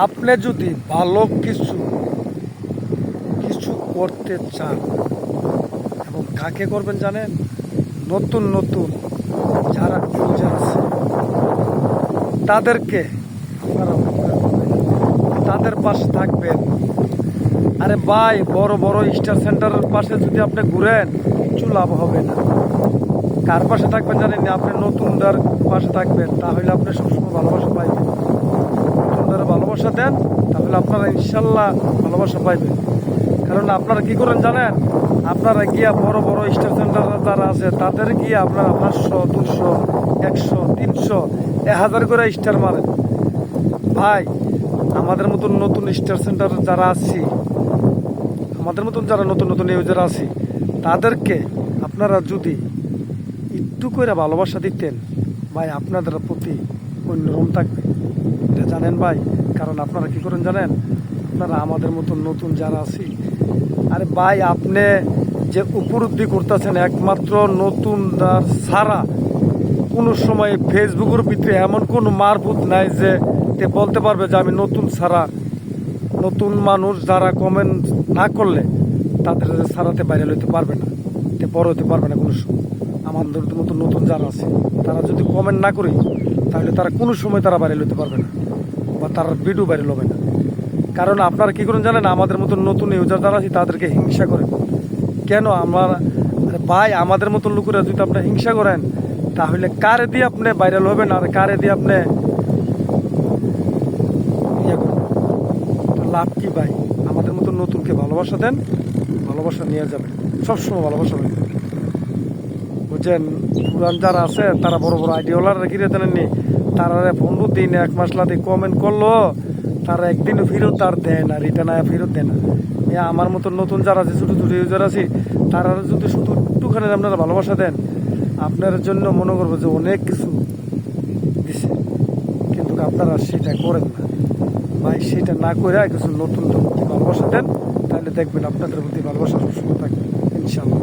আপনি যদি ভালো কিছু কিছু করতে চান এবং কাকে করবেন জানেন? নতুন নতুন যারা ইউজার আছে তাদেরকে আপনারা তাদের পাশে থাকবেন। আরে ভাই, বড় বড় স্টার সেন্টারের পাশে যদি আপনি ঘুরেন কিছু লাভ হবে না। কার পাশে থাকবেন জানেন? আপনি নতুনদের পাশে থাকবেন, তাহলে আপনি সবসময় ভালোবাসা পাইবেন। নতুনদের ভালোবাসা দেন, তাহলে আপনারা ইনশাল্লাহ ভালোবাসা পাইবেন। কারণ আপনারা কি করেন জানেন? আপনারা গিয়া বড় বড় স্টার সেন্টার যারা আছে তাদের গিয়ে আপনারা 500, 200, 100, 300, 1000 করে স্টার মারেন। ভাই, আমাদের মতন নতুন স্টার সেন্টার যারা আছি, আমাদের মতন যারা নতুন নতুন ইউজার আছি, তাদেরকে আপনারা যদি একটু করে ভালোবাসা দিতেন ভাই, আপনাদের প্রতি অন্যরকম থাকবে। এটা জানেন ভাই? কারণ আপনারা কি করেন জানেন? আপনারা আমাদের মতন নতুন যারা আছি, আরে ভাই, আপনি যে উপলব্ধি করতেছেন একমাত্র নতুনদার ছাড়া কোনো সময় ফেসবুকের ভিতরে এমন কোনো মারফুত নাই যে বলতে পারবে যে আমি নতুন ছাড়া, নতুন মানুষ যারা কমেন্ট না করলে তাদের ছাড়াতে বাইরে লইতে পারবে না, বড় হতে পারবে না কোনো সময়। আমাদের মতো নতুন যারা আছে তারা যদি কমেন্ট না করি তাহলে তারা কোনো সময় তারা বাইরে লইতে পারবে না, বা তার ভিডিও বাইরে লবে না। কারণ আপনারা কী করেন জানেন? আমাদের মতো নতুন ইউজার যারা আছে তাদেরকে হিংসা করেন। কেন? আমরা ভাই, আমাদের মতো লোকেরা যদি আপনার হিংসা করেন তাহলে কারে দিয়ে আপনি ভাইরাল হবেন আর কারে দিয়ে আপনি ইয়ে করবেন? লাভ কি ভাই? আমাদের মতো নতুনকে ভালোবাসা দেন, ভালোবাসা নিয়ে যাবেন, সবসময় ভালোবাসা দেন। বুঝছেন? পুরান যারা আছে তারা বড় বড় আইডিওলার রেখে জানেননি, তারা 15 দিন 1 মাস লাতে কমেন্ট করলো, তারা একদিনও ফেরত আর দেয় না, রিটার্ন ফেরত দেয় না। আমার মতো নতুন যারা আছে, ছোটো ছোটো ইউজার আছে, তারা যদি শুধু একটুখানি আপনারা ভালোবাসা দেন, আপনার জন্য মনে করবো যে অনেক কিছু দিছে, কিন্তু আপনারা সেটা করেন না ভাই। সেটা না করে কিছু নতুন ভালোবাসা দেন, তাহলে দেখবেন আপনাদের প্রতি ভালোবাসা সবসময় থাকবে ইনশাল্লাহ।